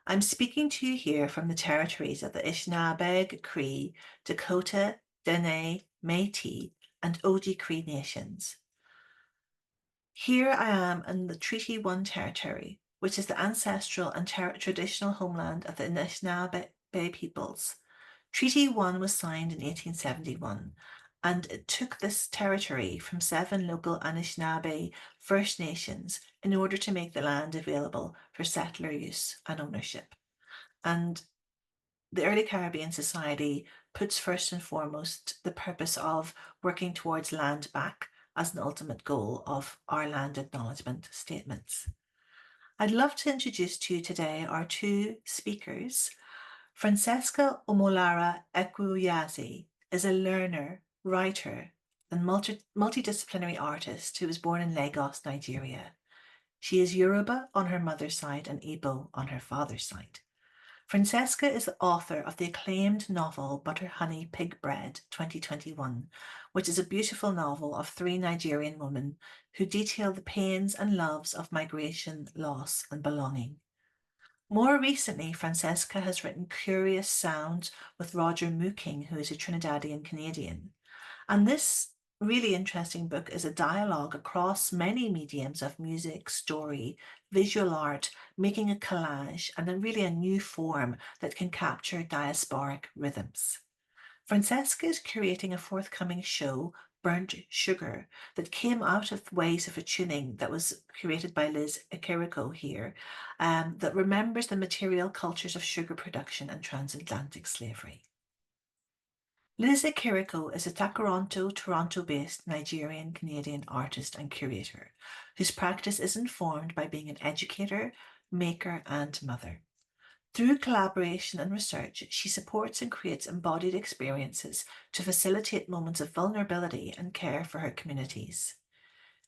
I'm speaking to you here from the territories of the Anishinaabe, Cree, Dakota, Dene, Métis, and Oji-Cree nations. Here I am in the Treaty 1 territory, which is the ancestral and traditional homeland of the Anishinaabe peoples. Treaty 1 was signed in 1871, and it took this territory from 7 local Anishinaabe First Nations in order to make the land available for settler use and ownership. And the early Caribbean society puts first and foremost the purpose of working towards land back as an ultimate goal of our land acknowledgement statements. I'd love to introduce to you today our two speakers. Francesca Omolara Ekuwaysi is a learner, writer, and multidisciplinary artist who was born in Lagos, Nigeria. She is Yoruba on her mother's side and Igbo on her father's side. Francesca is the author of the acclaimed novel Butter Honey Pig Bread 2021, which is a beautiful novel of 3 Nigerian women who detail the pains and loves of migration, loss, and belonging. More recently, Francesca has written Curious Sounds with Roger Mooking, who is a Trinidadian Canadian. And this really interesting book is a dialogue across many mediums of music, story, visual art, making a collage, and really a new form that can capture diasporic rhythms. Francesca is curating a forthcoming show, Burnt Sugar, that came out of Ways of Attuning that was curated by Liz Ikiriko here, that remembers the material cultures of sugar production and transatlantic slavery. Liz Ikiriko is a Toronto-based Nigerian-Canadian artist and curator whose practice is informed by being an educator, maker, and mother. Through collaboration and research, she supports and creates embodied experiences to facilitate moments of vulnerability and care for her communities.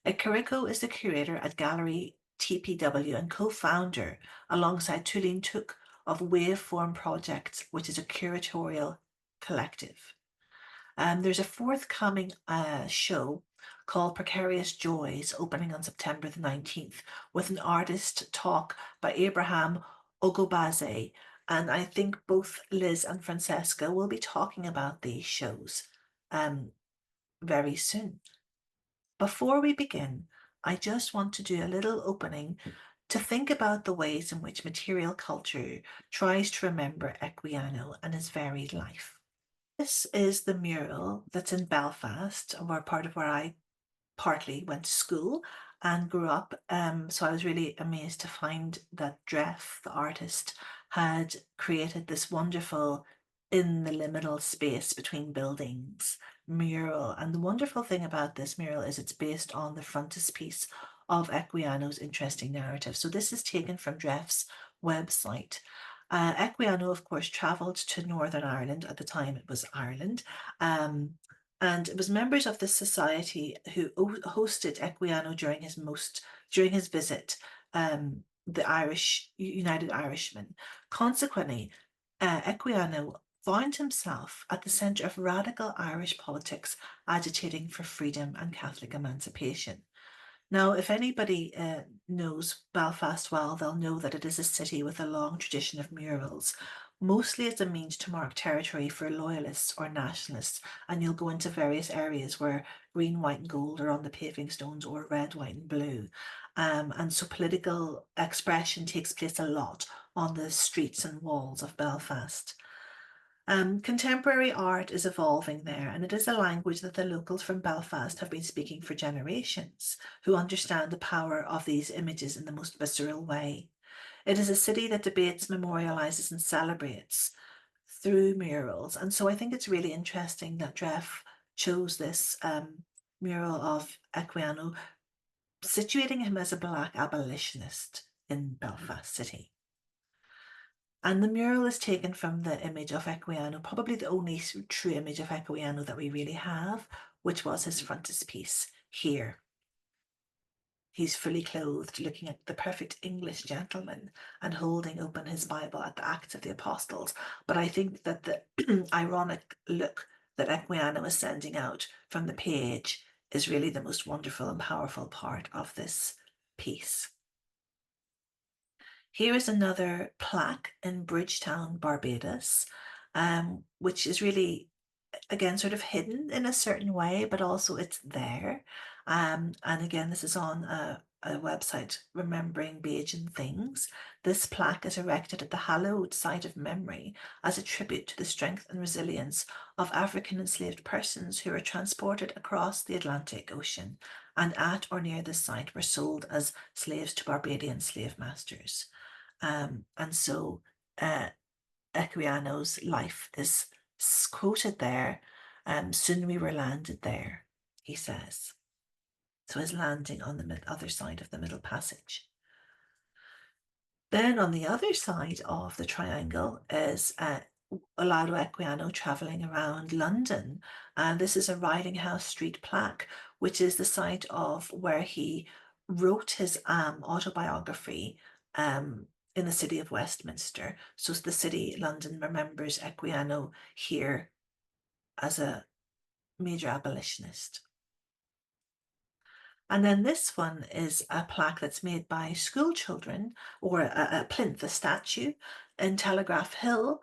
Ikiriko is the curator at Gallery TPW and co-founder, alongside Tulin Took, of Waveform Projects, which is a curatorial collective. There's a forthcoming show called Precarious Joys opening on September the 19th with an artist talk by Abraham Ogobaze. And I think both Liz and Francesca will be talking about these shows very soon. Before we begin, I just want to do a little opening to think about the ways in which material culture tries to remember Equiano and his varied life. This is the mural that's in Belfast, where part of where I partly went to school and grew up. So I was really amazed to find that Dreff, the artist, had created this wonderful in the liminal space between buildings mural. And the wonderful thing about this mural is it's based on the frontispiece of Equiano's interesting narrative. So this is taken from Dreff's website. Equiano, of course, travelled to Northern Ireland. At the time, it was Ireland. And it was members of this society who hosted Equiano during his visit, the Irish United Irishmen. Consequently, Equiano found himself at the centre of radical Irish politics agitating for freedom and Catholic emancipation. Now, if anybody knows Belfast well, they'll know that it is a city with a long tradition of murals, mostly as a means to mark territory for loyalists or nationalists. And you'll go into various areas where green, white, and gold are on the paving stones, or red, white, and blue. And so political expression takes place a lot on the streets and walls of Belfast. Contemporary art is evolving there, and it is a language that the locals from Belfast have been speaking for generations, who understand the power of these images in the most visceral way. It is a city that debates, memorializes, and celebrates through murals. And so I think it's really interesting that Dreff chose this mural of Equiano, situating him as a Black abolitionist in Belfast City. And the mural is taken from the image of Equiano, probably the only true image of Equiano that we really have, which was his frontispiece here. He's fully clothed, looking at the perfect English gentleman and holding open his Bible at the Acts of the Apostles. But I think that the ironic look that Equiano is sending out from the page is really the most wonderful and powerful part of this piece. Here is another plaque in Bridgetown, Barbados, which is really, again, sort of hidden in a certain way, but also it's there. And again, this is on a website, Remembering Bajan Things. This plaque is erected at the hallowed site of memory as a tribute to the strength and resilience of African enslaved persons who were transported across the Atlantic Ocean and at or near this site were sold as slaves to Barbadian slave masters. And so Equiano's life is quoted there. Soon we were landed there, he says. So his landing on the other side of the Middle Passage. Then on the other side of the triangle is Olado Equiano traveling around London. And this is a Riding House Street plaque, which is the site of where he wrote his autobiography in the city of Westminster. So the city, London, remembers Equiano here as a major abolitionist. And then this one is a plaque that's made by school children, or a plinth, a statue in Telegraph Hill,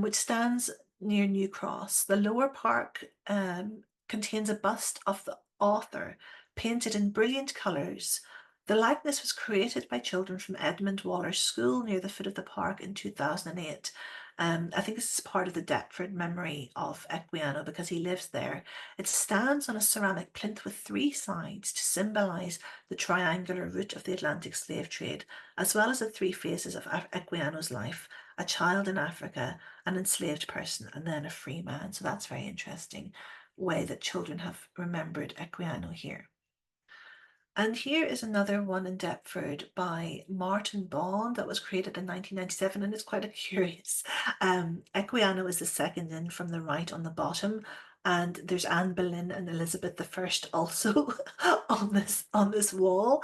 which stands near New Cross. The lower part contains a bust of the author, painted in brilliant colours. The likeness was created by children from Edmund Waller's school near the foot of the park in 2008. I think this is part of the Deptford memory of Equiano because he lives there. It stands on a ceramic plinth with three sides to symbolise the triangular route of the Atlantic slave trade, as well as the three phases of Equiano's life: a child in Africa, an enslaved person, and then a free man. So that's very interesting way that children have remembered Equiano here. And here is another one in Deptford by Martin Bond that was created in 1997, and it's quite a curious. Equiano is the second in from the right on the bottom, and there's Anne Boleyn and Elizabeth I also on this wall,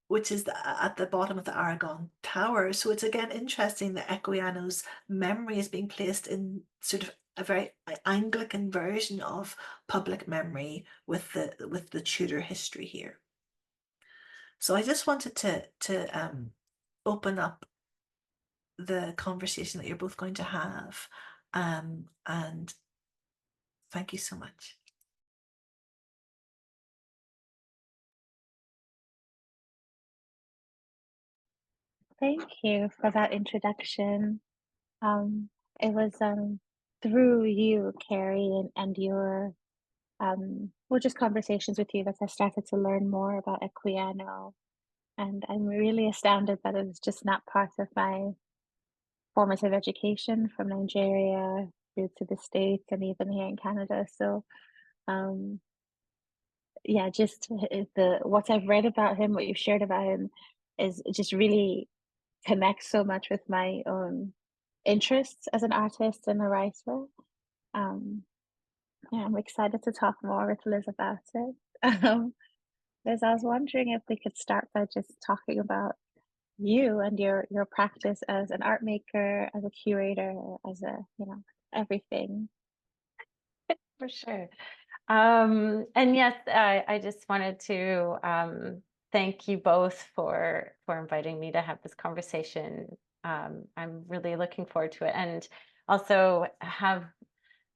which is at the bottom of the Aragon Tower. So it's again interesting that Equiano's memory is being placed in sort of a very Anglican version of public memory with the Tudor history here. So I just wanted to open up the conversation that you're both going to have, and thank you so much. Thank you for that introduction. It was through you, Carrie, and your well, just conversations with you that I started to learn more about Equiano. And I'm really astounded that it was just not part of my formative education from Nigeria through to the States and even here in Canada. So, um, yeah, just the what I've read about him, what you've shared about him, is just really connects so much with my own interests as an artist and a writer. Um, yeah, I'm excited to talk more with Liz about it. Um, Liz, I was wondering if we could start by just talking about you and your practice as an art maker, as a curator, as a, everything. For sure. And yes, I just wanted to thank you both for inviting me to have this conversation. I'm really looking forward to it, and also have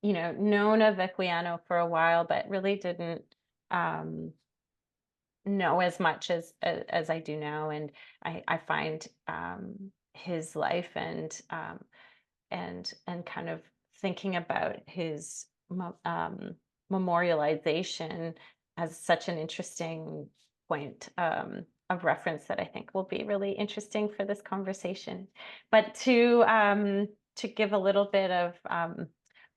known of Equiano for a while, but really didn't know as much as I do now. And I find his life and kind of thinking about his memorialization as such an interesting point of reference that I think will be really interesting for this conversation. But to give a little bit of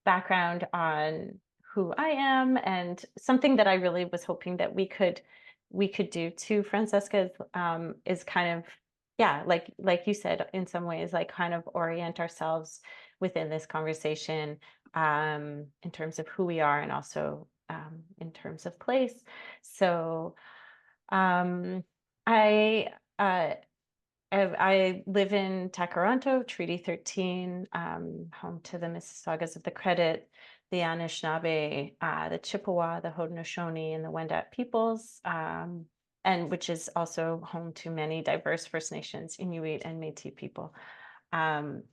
background on who I am, and something that I really was hoping that we could do too, Francesca, is kind of, yeah, like you said, in some ways, like kind of orient ourselves within this conversation in terms of who we are, and also in terms of place. So I live in Takaranto, Treaty 13, home to the Mississaugas of the Credit, the Anishinaabe, the Chippewa, the Haudenosaunee, and the Wendat peoples. and which is also home to many diverse First Nations, Inuit, and Métis people. And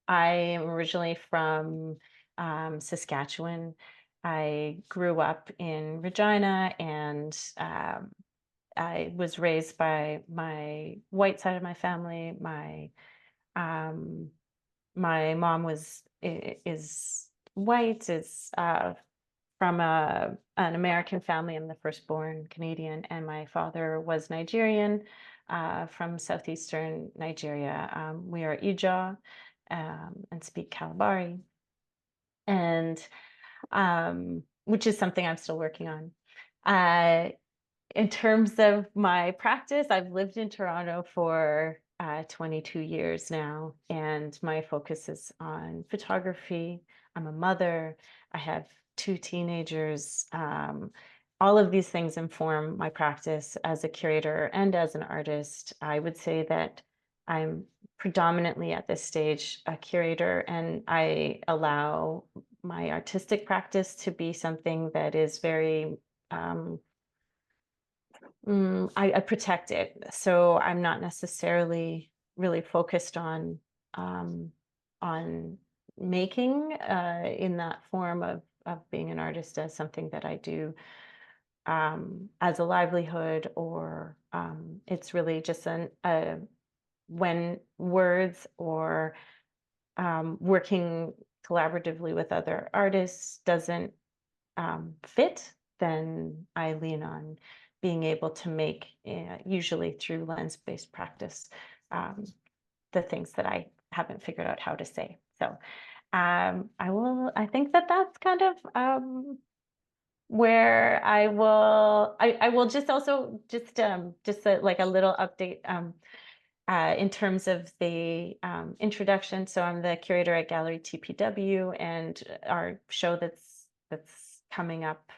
I am originally from Saskatchewan. I grew up in Regina, and I was raised by my white side of my family. My mom is white, is from an American family. I'm the firstborn Canadian, and my father was Nigerian, from southeastern Nigeria. We are Ijaw, and speak Kalabari, and which is something I'm still working on. In terms of my practice, I've lived in Toronto for 22 years now, and my focus is on photography. I'm a mother. I have 2 teenagers. All of these things inform my practice as a curator and as an artist. I would say that I'm predominantly at this stage a curator, and I allow my artistic practice to be something that is very I protect it. So I'm not necessarily really focused on making in that form of being an artist as something that I do as a livelihood, or it's really just when words or working collaboratively with other artists doesn't fit, then I lean on being able to make, usually through lens-based practice, the things that I haven't figured out how to say. So I think that that's kind of where I will just also just like a little update in terms of the introduction. So I'm the curator at Gallery TPW, and our show that's coming up,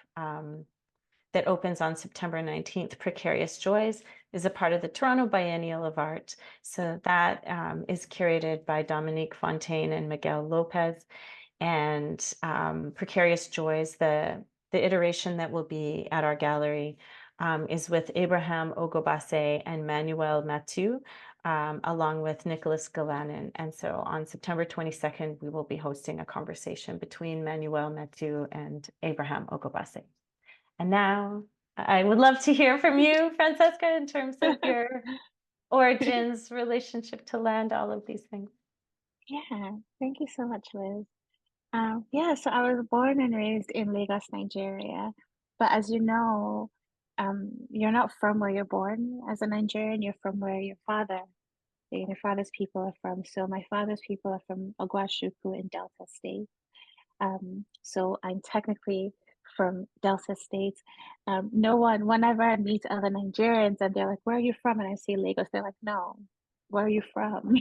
that opens on September 19th, Precarious Joys, is a part of the Toronto Biennial of Art. So that is curated by Dominique Fontaine and Miguel Lopez. And Precarious Joys, the iteration that will be at our gallery, is with Abraham Ogobase and Manuel Mathieu, along with Nicholas Galanin. And so on September 22nd, we will be hosting a conversation between Manuel Mathieu and Abraham Ogobase. And now I would love to hear from you, Francesca, in terms of your origins, relationship to land, all of these things. Yeah, thank you so much, Liz. Yeah, so I was born and raised in Lagos, Nigeria. But as you know, you're not from where you're born as a Nigerian, you're from where your father's people are from. So my father's people are from Ogwashuku in Delta State. So I'm technically from Delta State. No one, whenever I meet other Nigerians and they're like, "Where are you from?" and I say Lagos, they're like, "No, where are you from?"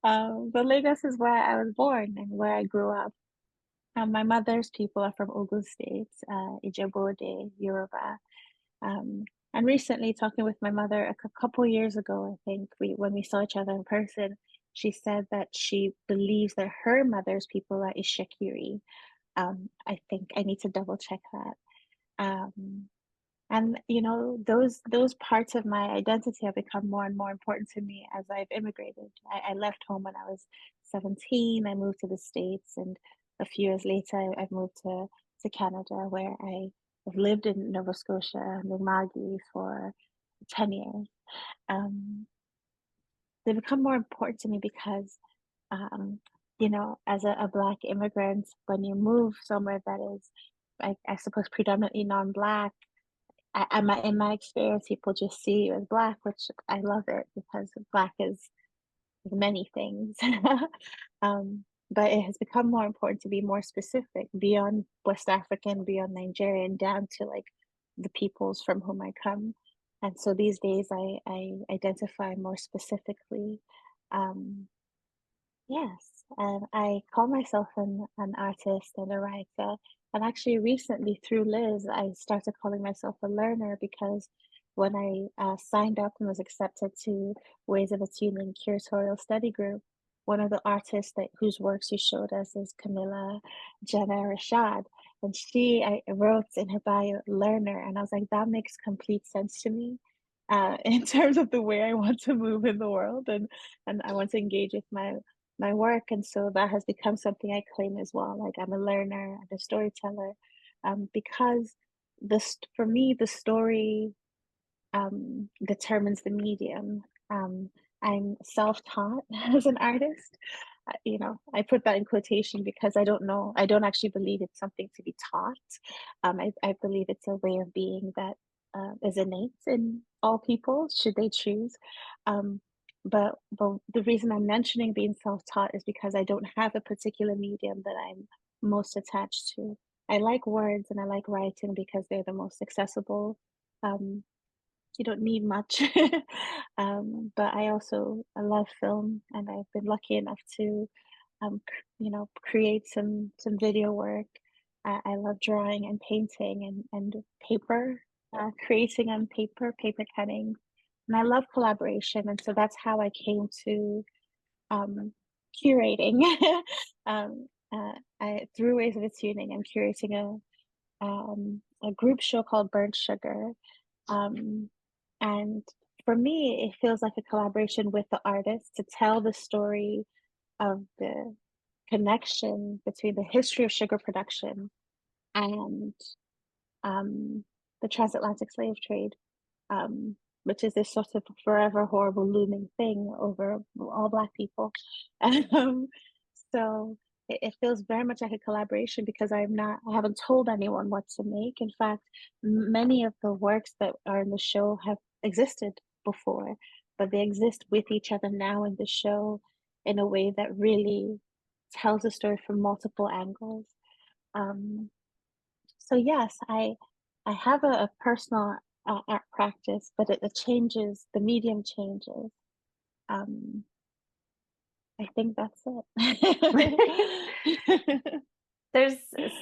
But Lagos is where I was born and where I grew up. My mother's people are from Ogun State, Ijebu-Ode, Yoruba. Um, and recently, talking with my mother a couple years ago, I think when we saw each other in person, she said that she believes that her mother's people are Ishekiri. I think I need to double check that. And those parts of my identity have become more and more important to me as I've immigrated. I left home when I was 17. I moved to the States, and a few years later, I've moved to Canada, where I have lived in Nova Scotia, Mi'kma'ki, for 10 years. They become more important to me because, um, as a Black immigrant, when you move somewhere that is, I suppose, predominantly non-Black, in my experience, people just see you as Black, which I love it because Black is many things. But it has become more important to be more specific beyond West African, beyond Nigerian, down to like the peoples from whom I come. And so these days I identify more specifically. Um, Yes, and I call myself an artist and a writer. And actually, recently through Liz, I started calling myself a learner because when I signed up and was accepted to Ways of Attuning Curatorial Study Group, one of the artists whose works you showed us is Camilla Jenna Rashad. And I wrote in her bio, learner. And I was like, that makes complete sense to me in terms of the way I want to move in the world, and I want to engage with my work. And so that has become something I claim as well. Like, I'm a learner and a storyteller, because for me, the story determines the medium. I'm self-taught as an artist. I put that in quotation because I don't know, I don't actually believe it's something to be taught. I believe it's a way of being that is innate in all people, should they choose. Um, but the reason I'm mentioning being self-taught is because I don't have a particular medium that I'm most attached to. I like words and I like writing because they're the most accessible. Um, you don't need much. But I love film, and I've been lucky enough to, create some video work. I love drawing and painting and paper, creating on paper cutting, and I love collaboration. And so that's how I came to um, curating. Through Ways of Attuning, I'm curating a group show called Burnt Sugar, um, and for me, it feels like a collaboration with the artist to tell the story of the connection between the history of sugar production and um, the transatlantic slave trade, um, which is this sort of forever horrible looming thing over all Black people. Um, so it feels very much like a collaboration because I haven't told anyone what to make. In fact, many of the works that are in the show have existed before, but they exist with each other now in the show in a way that really tells a story from multiple angles. Um, so yes, I have a personal art practice, but it changes, the medium changes. Um, I think that's it. There's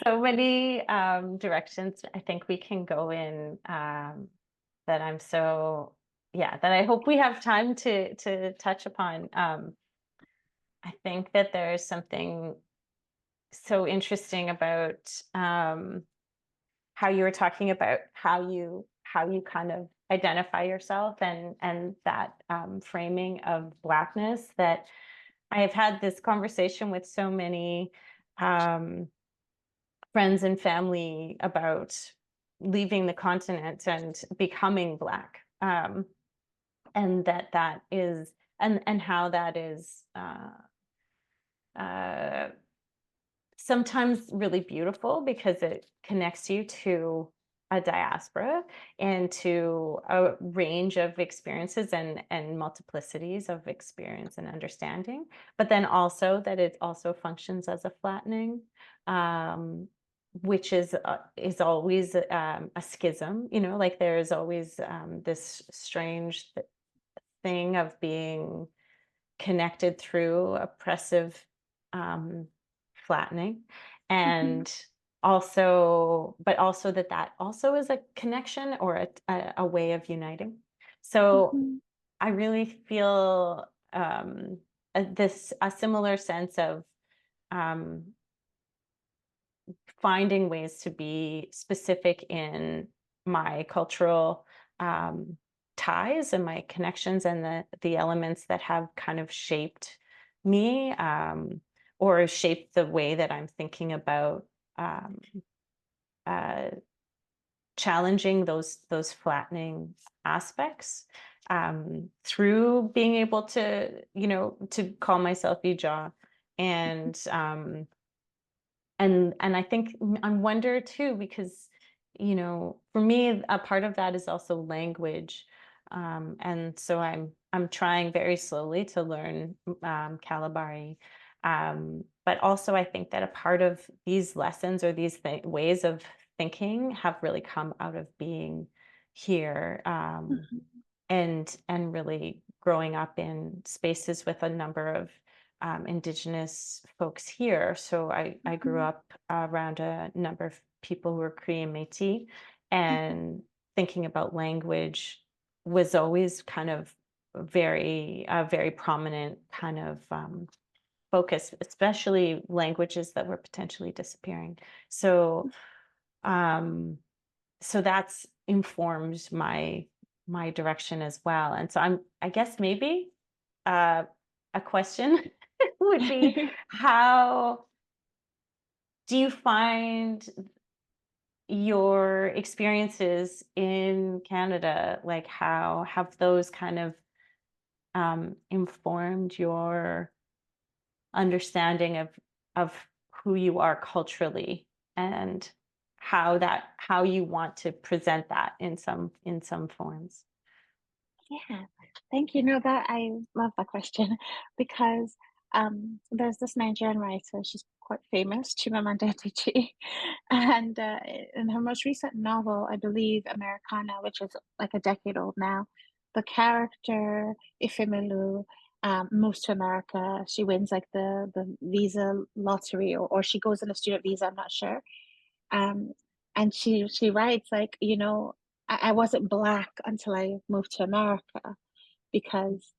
so many directions I think we can go in, that I'm so, yeah, that I hope we have time to touch upon. I think that there's something so interesting about how you were talking about how you kind of identify yourself, and that framing of Blackness, that I have had this conversation with so many friends and family about leaving the continent and becoming Black, and that is, and how that is uh, sometimes really beautiful because it connects you to a diaspora and to a range of experiences and multiplicities of experience and understanding, but then also that it also functions as a flattening, which is always a schism, like there is always this strange thing of being connected through oppressive flattening, and also, but also that also is a connection or a way of uniting. So I really feel a similar sense of finding ways to be specific in my cultural ties and my connections, and the elements that have kind of shaped me, or shaped the way that I'm thinking about uh, challenging those flattening aspects, through being able to call myself Ija, and I think I wonder too, because for me a part of that is also language, and so I'm trying very slowly to learn Kalabari, but also I think that a part of these lessons or these ways of thinking have really come out of being here, and really growing up in spaces with a number of Indigenous folks here. So I grew up around a number of people who were Cree and Métis, and thinking about language was always kind of very prominent kind of focus, especially languages that were potentially disappearing. So So that's informed my direction as well. And so I guess maybe a question would be, how do you find your experiences in Canada, like how have those kind of informed your understanding of who you are culturally, and how you want to present that in some forms? Yeah, thank you. No, that I love that question because there's this Nigerian writer. She's quite famous, Chimamanda Adichie, and in her most recent novel, I believe Americana, which is like a decade old now, the character Ifemelu moves to America. She wins like the visa lottery, or she goes on a student visa. I'm not sure. Um, and she writes like, I wasn't Black until I moved to America because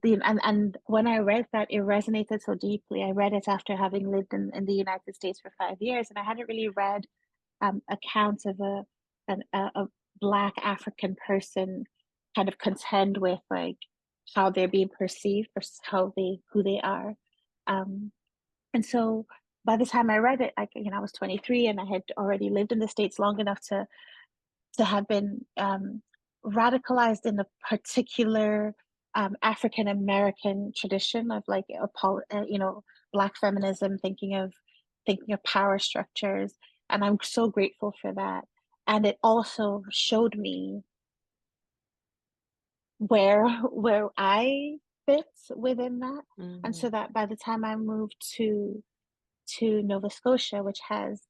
and when I read that, it resonated so deeply. I read it after having lived in the United States for 5 years, and I hadn't really read accounts of a Black African person kind of contend with like how they're being perceived versus who they are. Um, and so by the time I read it, I was 23 and I had already lived in the States long enough to have been radicalized in a particular African American tradition of like Black feminism, thinking of power structures, and I'm so grateful for that. And it also showed me where I fit within that, and so that by the time I moved to Nova Scotia, which has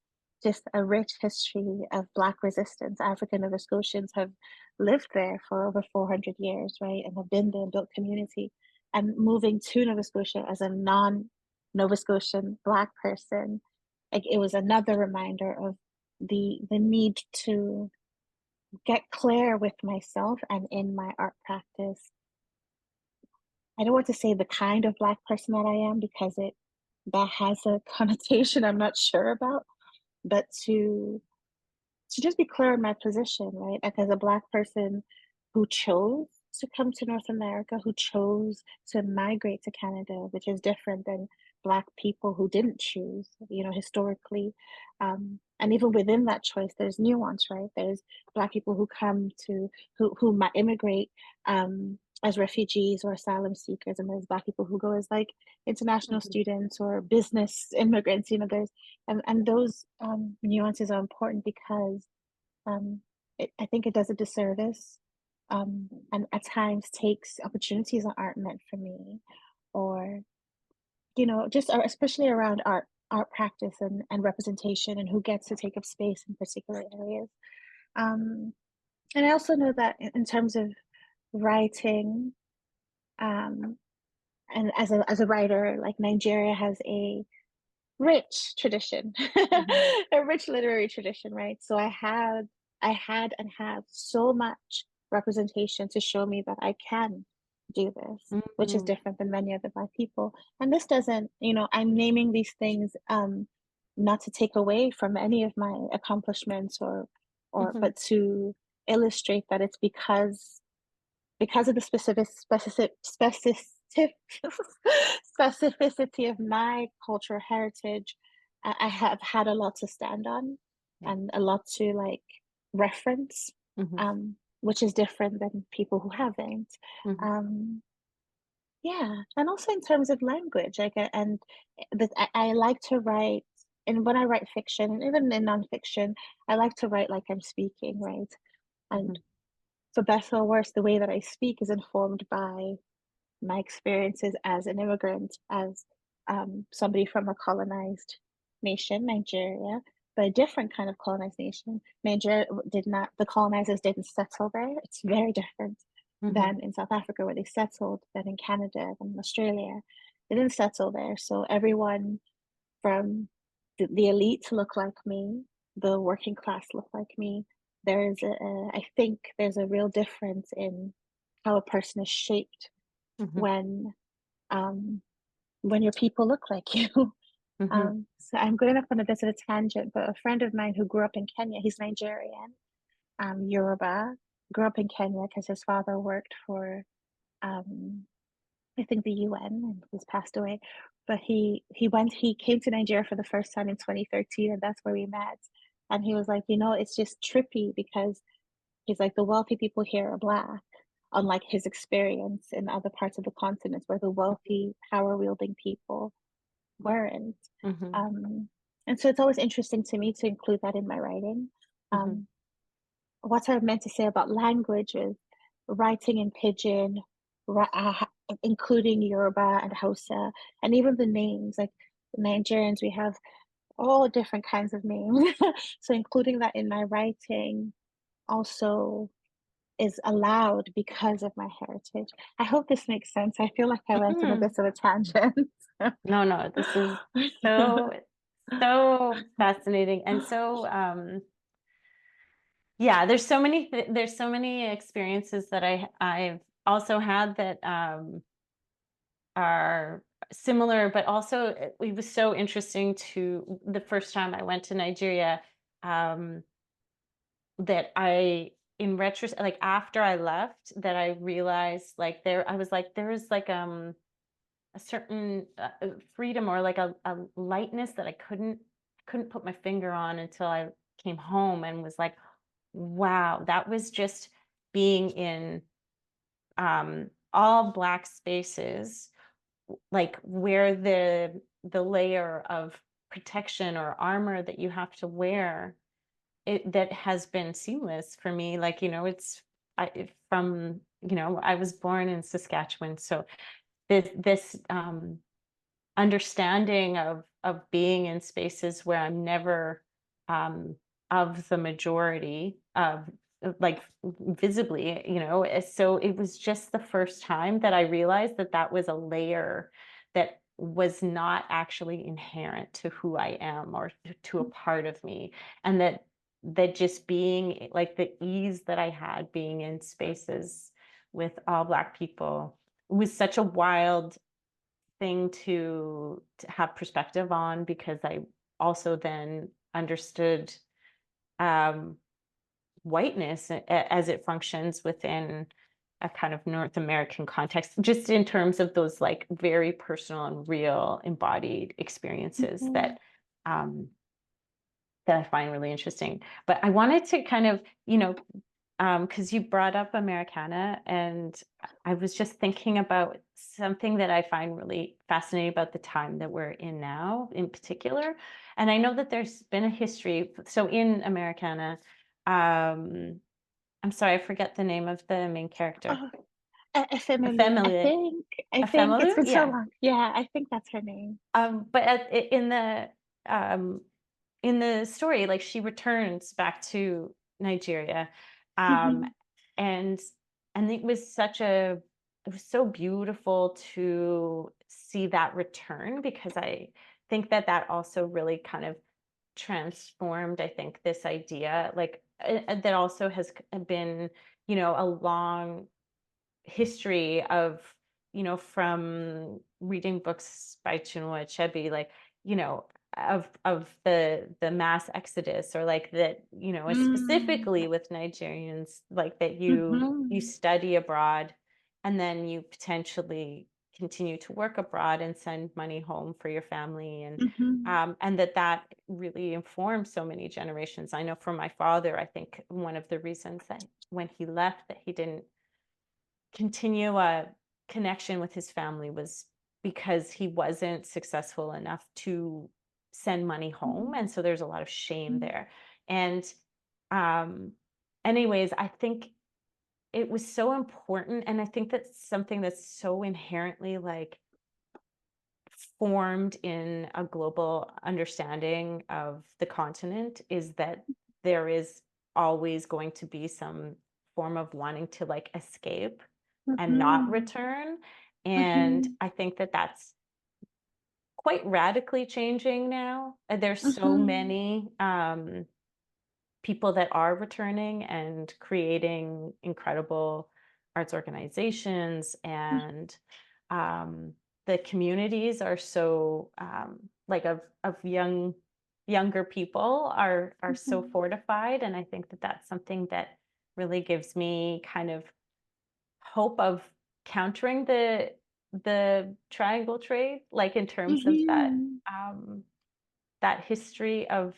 just a rich history of Black resistance. African Nova Scotians have lived there for over 400 years, right? And have been there and built community. And moving to Nova Scotia as a non-Nova Scotian Black person, like it was another reminder of the need to get clear with myself and in my art practice. I don't want to say the kind of Black person that I am because that has a connotation I'm not sure about, but to just be clear in my position, right? Like as a Black person who chose to come to North America, who chose to migrate to Canada, which is different than Black people who didn't choose, historically. And even within that choice, there's nuance, right? There's Black people who might immigrate as refugees or asylum seekers, and there's Black people who go as like international students or business immigrants. And those nuances are important because I think it does a disservice, and at times takes opportunities that aren't meant for me, or especially around art practice and representation and who gets to take up space in particular areas. And I also know that in terms of writing, and as a writer, like Nigeria has a rich tradition, a rich literary tradition, right? So I had and have so much representation to show me that I can do this, which is different than many other Black people. And this doesn't, I'm naming these things not to take away from any of my accomplishments but to illustrate that it's because of the specificity of my cultural heritage. I have had a lot to stand on and a lot to like reference, which is different than people who haven't. Yeah, and also in terms of language, I like to write, and when I write fiction, and even in nonfiction, I like to write like I'm speaking, right? And for better or worse, the way that I speak is informed by my experiences as an immigrant, as somebody from a colonized nation, Nigeria, but a different kind of colonized nation. Nigeria the colonizers didn't settle there. It's very different than in South Africa where they settled, than in Canada, than in Australia. They didn't settle there. So everyone from the elite look like me, the working class look like me. I think there's a real difference in how a person is shaped when your people look like you. So I'm going off on a bit of a tangent, but a friend of mine who grew up in Kenya, he's Nigerian, Yoruba, grew up in Kenya because his father worked for, I think the UN, and he's passed away. But he came to Nigeria for the first time in 2013, and that's where we met. And he was like, it's just trippy because he's like, the wealthy people here are Black, unlike his experience in other parts of the continent where the wealthy, power wielding people weren't. Um, and so it's always interesting to me to include that in my writing. What I meant to say about language is writing in Pidgin, including Yoruba and Hausa, and even the names, like the Nigerians, we have all different kinds of names. So including that in my writing also is allowed because of my heritage. I hope this makes sense. I feel like I went on a bit of a tangent. No, this is so fascinating. And so yeah, there's so many experiences that I've also had that are similar, but also it was so interesting to the first time I went to Nigeria, that in retrospect, like after I left, that I realized like I was like, there is like a certain freedom or like a lightness that I couldn't put my finger on until I came home and was like, wow, that was just being in all Black spaces, like where the layer of protection or armor that you have to wear, that has been seamless for me. Like, I was born in Saskatchewan, so this understanding of being in spaces where I'm never of the majority of, like, visibly, so it was just the first time that I realized that that was a layer that was not actually inherent to who I am or to a part of me, and that just being like the ease that I had being in spaces with all Black people was such a wild thing to have perspective on, because I also then understood whiteness as it functions within a kind of North American context, just in terms of those like very personal and real embodied experiences that I find really interesting. But I wanted to kind of, because you brought up Americana, and I was just thinking about something that I find really fascinating about the time that we're in now in particular. And I know that there's been a history. So in Americana, I'm sorry, I forget the name of the main character. Efemelu. Efemele. I think it's Efemelu? been so Yeah. long. Yeah, I think that's her name. But um, in the story, like, she returns back to Nigeria, and it was so beautiful to see that return, because I think that also really kind of transformed, I think, this idea, like, that also has been, a long history of, from reading books by Chinua Achebe, like, of the mass exodus, or like that, specifically with Nigerians, like that you study abroad and then you potentially continue to work abroad and send money home for your family, and that really informs so many generations. I know for my father, I think one of the reasons that when he left, that he didn't continue a connection with his family was because he wasn't successful enough to send money home, and so there's a lot of shame there. And anyways, I think it was so important, and I think that's something that's so inherently, like, formed in a global understanding of the continent, is that there is always going to be some form of wanting to, like, escape and not return. And I think that that's quite radically changing now. There's so many people that are returning and creating incredible arts organizations, and the communities are so like of younger people are so Mhm. fortified, and I think that that's something that really gives me kind of hope of countering the triangle trade, like in terms of that Mhm. that history of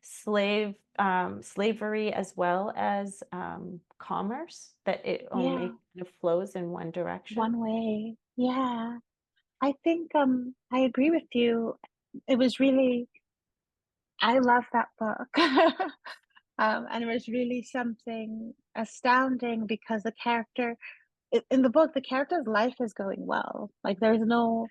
slavery as well as commerce, that it only Yeah, kind of flows in one direction. one way. Yeah. I think I agree with you. It was really I love that book. And it was really something astounding because the character in the book, the character's life is going well. Like there's no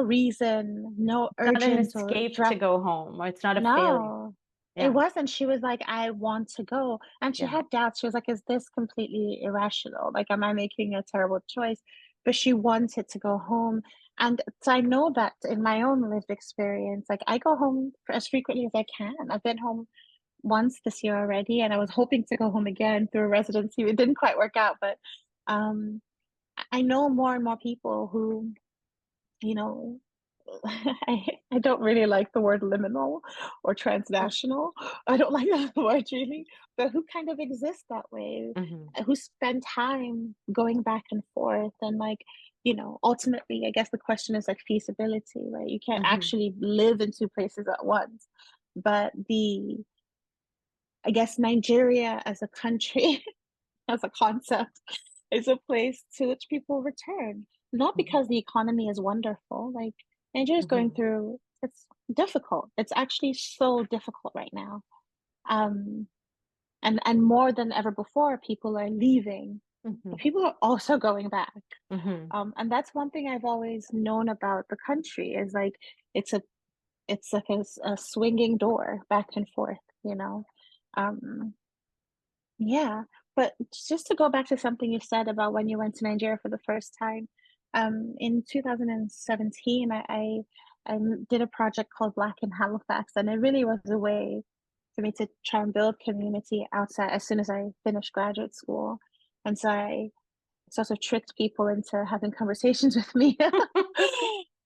reason, no It's not an urgent or escape to direct. go home, or it's not a failure. No, it Yeah, wasn't. She was like, I want to go. And she yeah. had doubts. She was like, is this completely irrational? Like, am I making a terrible choice? But she wanted to go home. And so I know that in my own lived experience, like I go home as frequently as I can. I've been home once this year already, and I was hoping to go home again through a residency. It didn't quite work out, but um, I know more and more people who, you know, I don't really like the word liminal or transnational. I don't like that word really, but who kind of exist that way, Mhm, who spend time going back and forth and like, ultimately, I guess the question is like feasibility, right? You can't mhm, actually live in two places at once. But I guess Nigeria as a country, as a concept, is a place to which people return. Not mhm, because the economy is wonderful. Like Nigeria is going mhm, through, it's difficult. It's actually so difficult right now. Um, and more than ever before, people are leaving, but mhm, people are also going back. mhm, And that's one thing I've always known about the country is like it's a it's like a swinging door back and forth, you know. Um, Yeah, but just to go back to something you said about when you went to Nigeria for the first time, in 2017, I did a project called Black in Halifax, and it really was a way for me to try and build community outside as soon as I finished graduate school. And so I sort of tricked people into having conversations with me,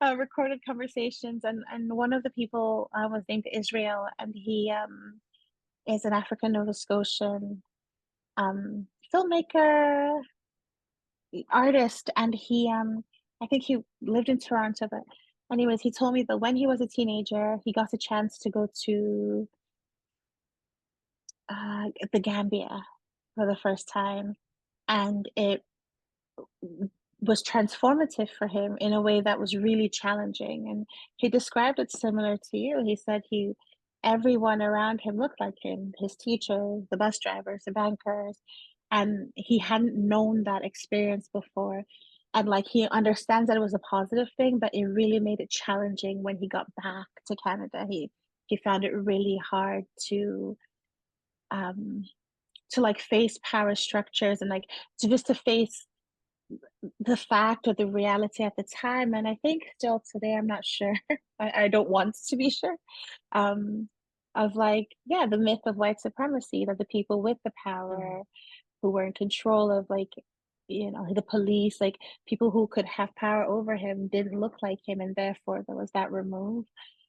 recorded conversations, and one of the people was named Israel, and he is an African Nova Scotian filmmaker, artist, and I think he lived in Toronto, but anyways, he told me that when he was a teenager, he got a chance to go to the Gambia for the first time, and it was transformative for him in a way that was really challenging. And he described it similar to you. He said everyone around him looked like him, his teachers, the bus drivers, the bankers, and he hadn't known that experience before. And like he understands that it was a positive thing, but it really made it challenging when he got back to Canada. He found it really hard um to like face power structures and like to face the fact or the reality at the time. And I think still today, I'm not sure. I don't want to be sure. Um, of like, yeah, the myth of white supremacy, that the people with the mhm, power who were in control of like, the police, like people who could have power over him didn't look like him, and therefore there was that remove.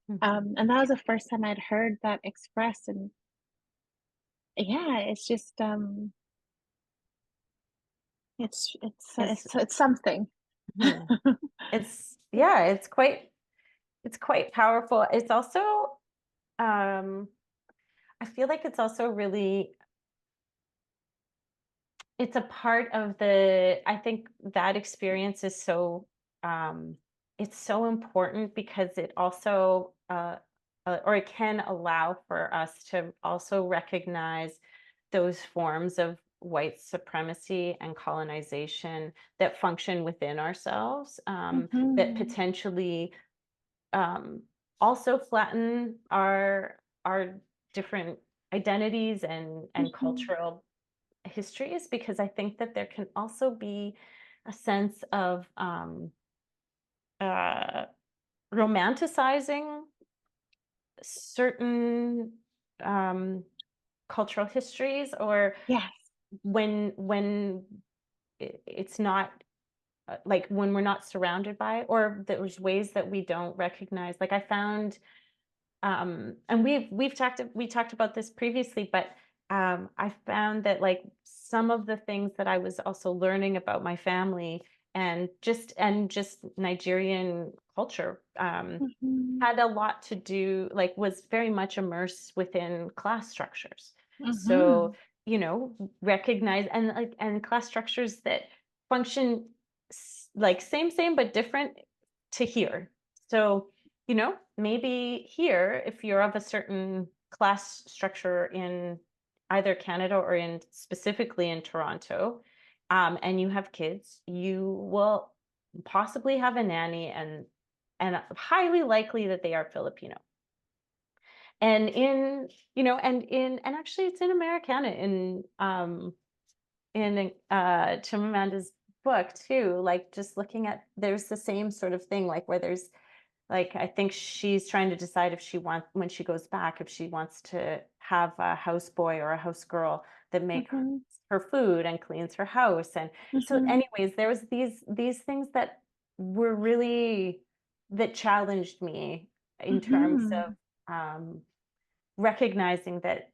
mhm. And that was the first time I'd heard that expressed, and yeah, it's just It's it's something. mhm. It's yeah, it's quite powerful. It's also um I feel like it's also really it's a part of the I think that experience is so um it's so important because it also or it can allow for us to also recognize those forms of white supremacy and colonization that function within ourselves, that Hmm. potentially um, also flatten our different identities and Hmm. cultural histories, because I think that there can also be a sense of uh, romanticizing certain um, cultural histories, or Yes. when it's not like when we're not surrounded by, or there's ways that we don't recognize. Like I found, and we talked about this previously, but I found that like some of the things that I was also learning about my family and just Nigerian culture Mhm. had a lot to do, like was very much immersed within class structures. So, Mhm. you know, recognize and class structures that function like same but different to here. So, you know, maybe here, if you're of a certain class structure in either Canada or in specifically in Toronto, and you have kids, you will possibly have a nanny, and highly likely that they are Filipino. And in, you know, and actually it's in Americana in Chimamanda's book too, like just looking at, there's the same sort of thing, like where there's like, I think she's trying to decide if she wants, when she goes back, if she wants to have a houseboy or a house girl that makes Mhm. her food and cleans her house. And so Mhm. anyways, there was these things that were really, that challenged me in terms of Mhm. recognizing that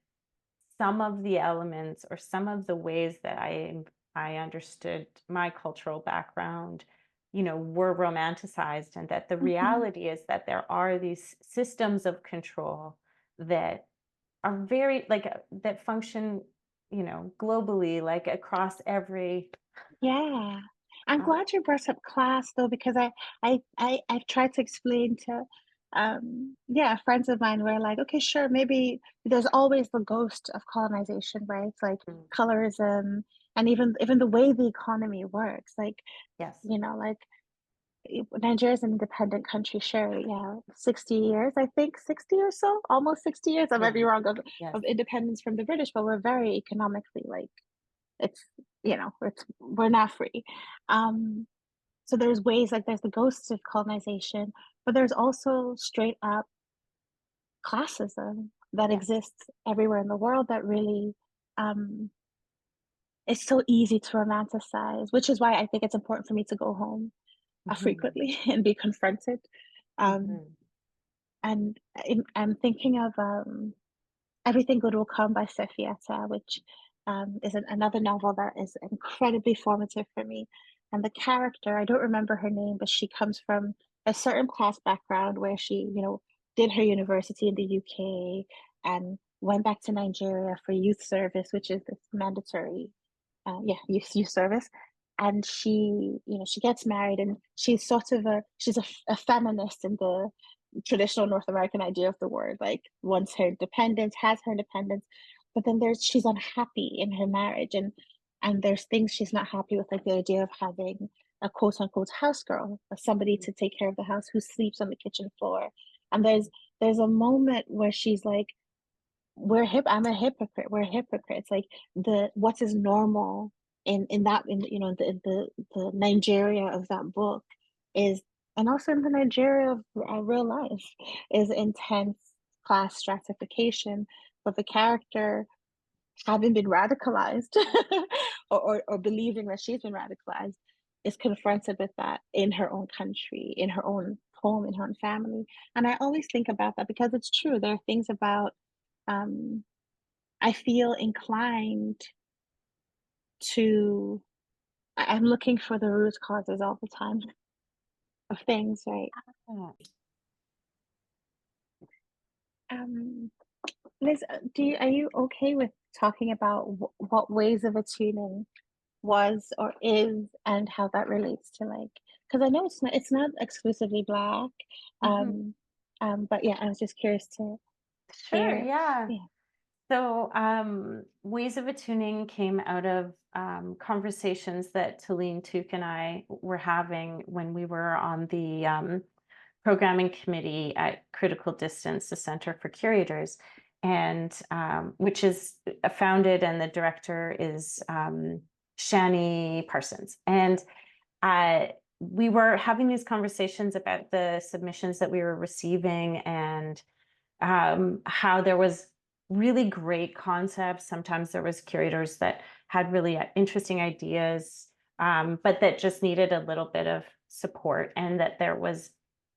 some of the elements or some of the ways that I understood my cultural background, you know, were romanticized, and that the Mhm. reality is that there are these systems of control that are very like that function, you know, globally, like across every Yeah. I'm uh, glad you brought up class though, because I've tried to explain to yeah, friends of mine where like, okay, sure, maybe there's always the ghost of colonization, right? It's like mm, colorism and even the way the economy works. Like, yes, you know, like Nigeria's an independent country, sure, yeah, 60 years, I think, 60 or so, almost 60 years. I might yeah, be wrong yes, of independence from the British, but we're very economically like it's it's we're not free. Um, so there's ways like there's the ghosts of colonization, but there's also straight up classism that yes, exists everywhere in the world that really um is so easy to romanticize, which is why I think it's important for me to go home hmm, frequently and be confronted. Um, hmm, and I'm thinking of Everything Good Will Come by Sefieta, which is another novel that is incredibly formative for me. And the character, I don't remember her name, but she comes from a certain class background where she, did her university in the UK and went back to Nigeria for youth service, which is this mandatory, youth service. And she gets married and she's a feminist in the traditional North American idea of the word, like wants her independence, has her independence, but then she's unhappy in her marriage and there's things she's not happy with, like the idea of having a quote unquote house girl, or somebody to take care of the house who sleeps on the kitchen floor. And there's a moment where she's like, I'm a hypocrite. We're hypocrites. Like the what is normal in that in the Nigeria of that book is, and also in the Nigeria of real life, is intense class stratification. But the character, having been radicalized or believing that she's been radicalized, is confronted with that in her own country, in her own home, in her own family. And I always think about that because it's true. There are things about um, I feel inclined to, I'm looking for the root causes all the time of things, right? yeah. Um, Liz, are you okay with talking about what ways of attuning was or is and how that relates to like, because I know it's not exclusively Black, Mhm. um, but yeah, I was just curious to Sure, hear. yeah. Yeah. So, Ways of Attuning came out of conversations that Talene Took and I were having when we were on the programming committee at Critical Distance, the Center for Curators, and which is founded, and the director is Shani Parsons. And we were having these conversations about the submissions that we were receiving, and how there was really great concepts. Sometimes there was curators that had really interesting ideas but that just needed a little bit of support, and that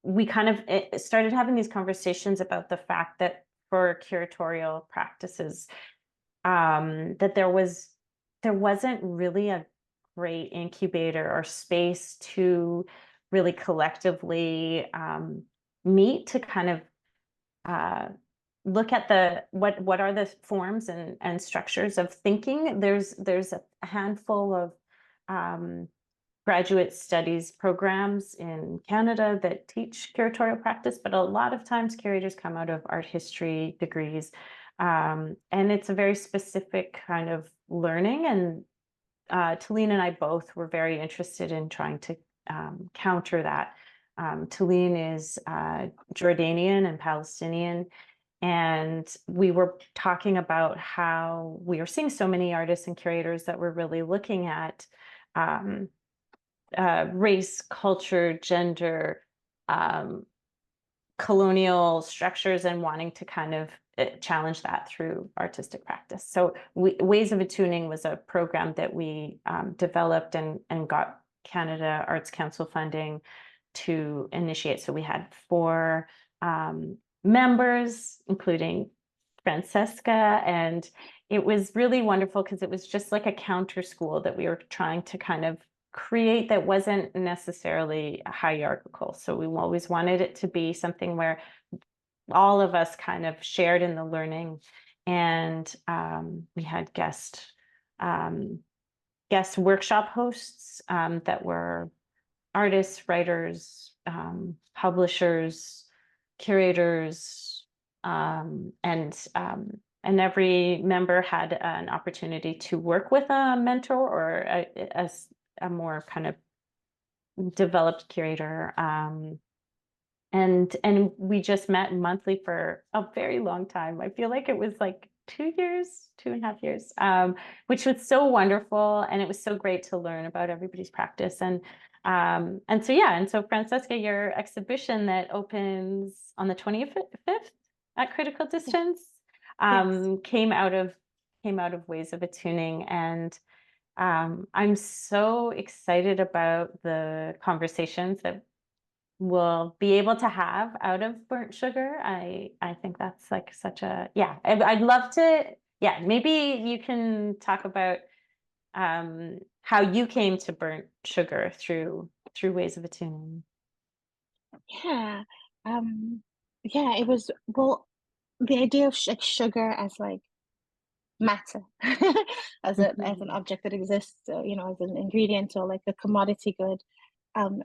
we kind of started having these conversations about the fact that for curatorial practices, that there wasn't really a great incubator or space to really collectively meet to kind of look at what are the forms and structures of thinking. There's a handful of graduate studies programs in Canada that teach curatorial practice, but a lot of times curators come out of art history degrees, and it's a very specific kind of learning. And Talene and I both were very interested in trying to counter that. Talene is Jordanian and Palestinian, and we were talking about how we are seeing so many artists and curators that were really looking at race, culture, gender, colonial structures, and wanting to kind of challenge that through artistic practice. So Ways of Attuning was a program that we developed and got Canada Arts Council funding to initiate. So we had 4 members, including Francesca, and it was really wonderful because it was just like a counter school that we were trying to kind of create that wasn't necessarily hierarchical. So we always wanted it to be something where all of us kind of shared in the learning. And we had guest workshop hosts that were artists, writers, publishers, curators, and every member had an opportunity to work with a mentor or a more kind of developed curator. And we just met monthly for a very long time. I feel like it was like 2.5 years, which was so wonderful. And it was so great to learn about everybody's practice. And so Francesca, your exhibition that opens on the 25th at Critical Distance came out of Ways of Attuning. And I'm so excited about the conversations that we'll be able to have out of Burnt Sugar. I think that's like such a, I'd love to, maybe you can talk about how you came to Burnt Sugar through Ways of Attuning. Yeah. Yeah, it was, well, the idea of sugar as like matter, as an object that exists, as an ingredient or like a commodity good,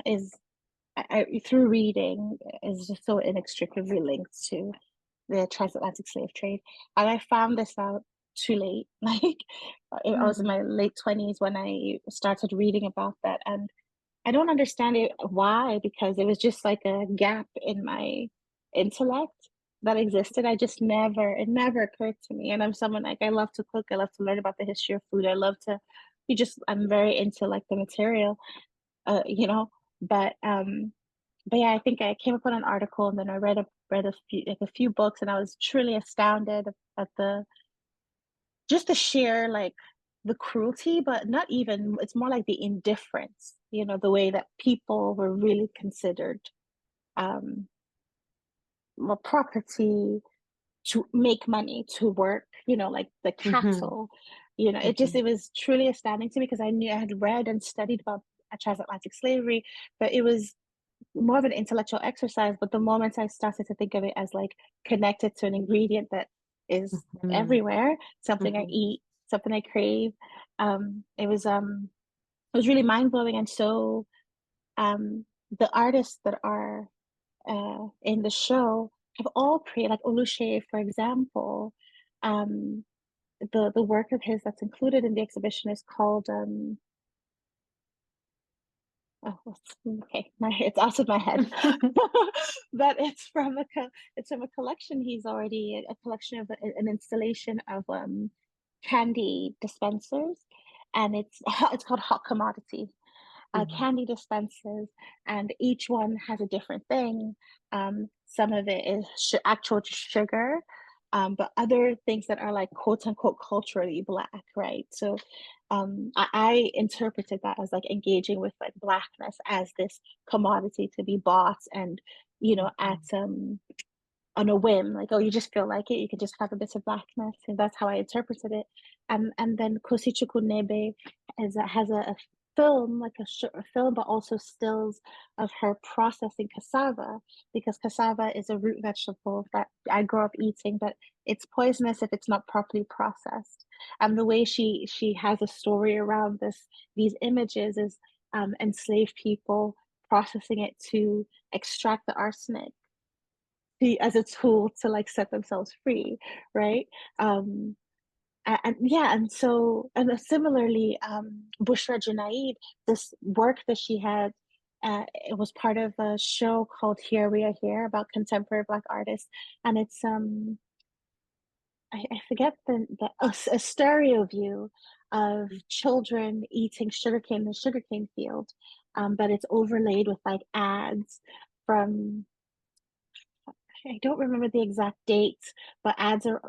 is through reading is just so inextricably linked to the transatlantic slave trade. And I found this out too late. Like I was in my late 20s when I started reading about that, and I don't understand why, because it was just like a gap in my intellect that existed. It never occurred to me. And I'm someone like, I love to cook, I love to learn about the history of food, I'm very into like the material, uh, you know. But yeah, I think I came upon an article, and then I read a few books, and I was truly astounded at the sheer like the cruelty, but not even, it's more like the indifference, the way that people were really considered more property, to make money, to work, like the cattle. It was truly astounding to me, because I knew I had read and studied about transatlantic slavery, but it was more of an intellectual exercise. But the moment I started to think of it as like connected to an ingredient that is everywhere, something I eat, something I crave, it was really mind-blowing. And so the artists that are in the show have all created, like Oluche, for example. The work of his that's included in the exhibition is called okay, it's out of my head. But it's from a collection. He's already a collection of an installation of candy dispensers, and it's called Hot Commodity. Candy dispensers, and each one has a different thing. Some of it is actual sugar, but other things that are like quote unquote culturally Black, right? So I interpreted that as like engaging with like Blackness as this commodity to be bought and, you know, at on a whim, like, oh, you just feel like it, you can just have a bit of Blackness, and that's how I interpreted it. And then Kosichuku Nebe has a film, like a film, but also stills of her processing cassava, because cassava is a root vegetable that I grew up eating, but it's poisonous if it's not properly processed. And the way she has a story around these images is enslaved people processing it to extract the arsenic as a tool to like set themselves free, right? um and yeah, and so, and similarly, Bushra Junaid, this work that she had, it was part of a show called Here We Are Here about contemporary Black artists, and it's I forget a stereo view of children eating sugarcane in the sugarcane field, but it's overlaid with like ads from, I don't remember the exact dates, but ads are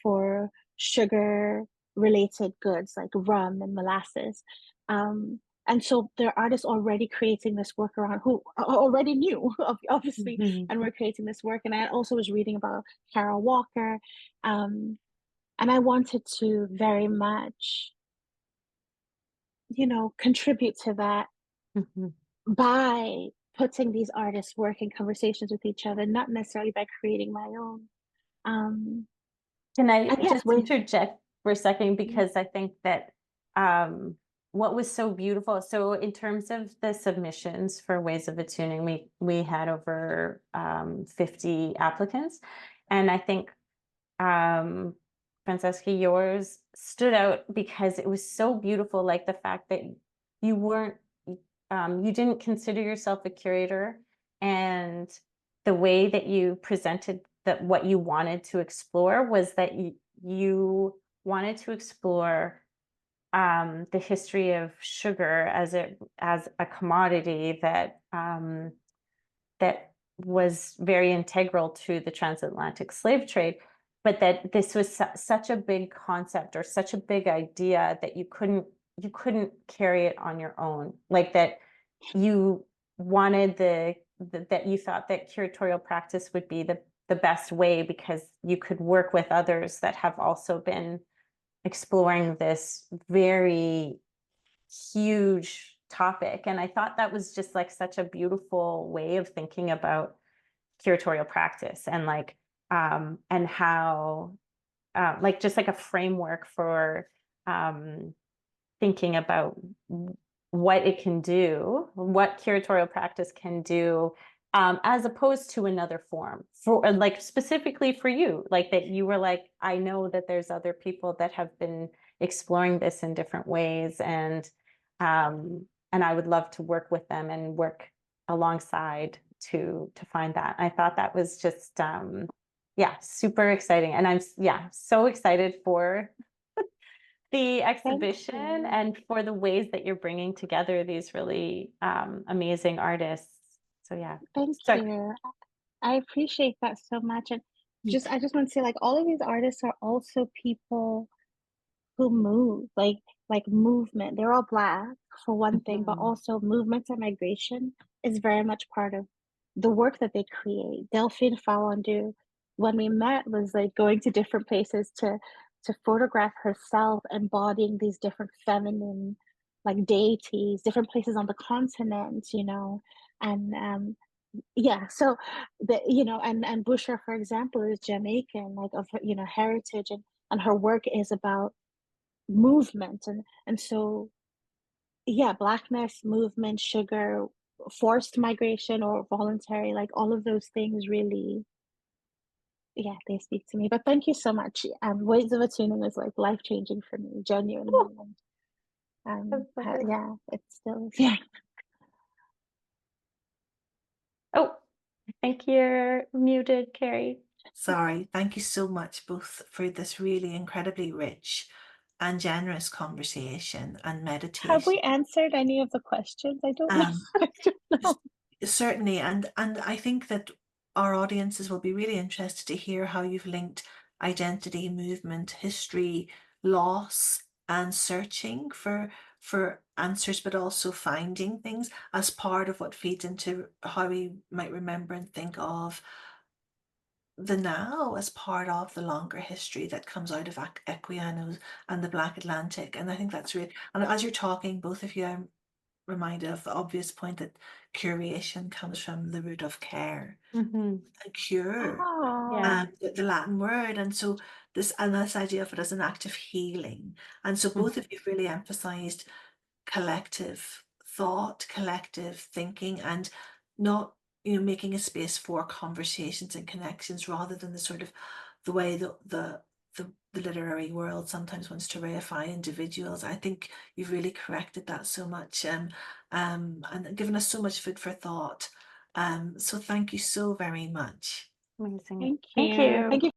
for sugar related goods like rum and molasses. And so there are artists already creating this work around who already knew, obviously, and we're creating this work. And I also was reading about Carol Walker. And I wanted to very much, you know, contribute to that by putting these artists' work in conversations with each other, not necessarily by creating my own. Can I And yes, just interject for a second, because I think that what was so beautiful, so in terms of the submissions for Ways of Attuning, we had over 50 applicants, and I think Francesca, yours stood out because it was so beautiful, like the fact that you weren't you didn't consider yourself a curator, and the way that you presented that what you wanted to explore was that you wanted to explore the history of sugar as a commodity that that was very integral to the transatlantic slave trade, but that this was such a big concept or such a big idea that you couldn't carry it on your own, like that you wanted that you thought that curatorial practice would be the best way, because you could work with others that have also been exploring this very huge topic. And I thought that was just like such a beautiful way of thinking about curatorial practice, and like and how like just like a framework for thinking about what it can do, what curatorial practice can do, as opposed to another form, for like specifically for you, like that you were like, I know that there's other people that have been exploring this in different ways, and I would love to work with them and work alongside to find that. I thought that was just yeah, super exciting, and I'm so excited for the exhibition and for the ways that you're bringing together these really amazing artists. So yeah. Thank you. I appreciate that so much. And I just want to say, like, all of these artists are also people who move, like movement. They're all Black for one thing, but also movement and migration is very much part of the work that they create. Delphine Fawandu, when we met, was like going to different places to photograph herself embodying these different feminine like deities, different places on the continent, you know. And yeah, so the, you know, and Bushra, for example, is Jamaican, like of her, you know, heritage, and her work is about movement, and so yeah, Blackness, movement, sugar, forced migration or voluntary, like all of those things really, yeah, they speak to me. But thank you so much. Ways of Attuning was like life-changing for me, genuinely. And yeah, it still is. Yeah. Oh, I think you're muted, Carrie. Sorry. Thank you so much both for this really incredibly rich and generous conversation and meditation. Have we answered any of the questions? I don't know. I don't know. Certainly, and I think that our audiences will be really interested to hear how you've linked identity, movement, history, loss, and searching for answers, but also finding things as part of what feeds into how we might remember and think of the now as part of the longer history that comes out of Equiano and the Black Atlantic. And I think that's really, and as you're talking, both of you, I'm reminded of the obvious point that curation comes from the root of care Mhm. and cure, Oh, Yeah. the Latin word. And so this idea of it as an act of healing. And so Mm. both of you really emphasized collective thought, collective thinking, and not, making a space for conversations and connections rather than the sort of the way the literary world sometimes wants to reify individuals. I think you've really corrected that so much, and given us so much food for thought. So thank you so very much. Amazing. thank Thank you. you. Thank you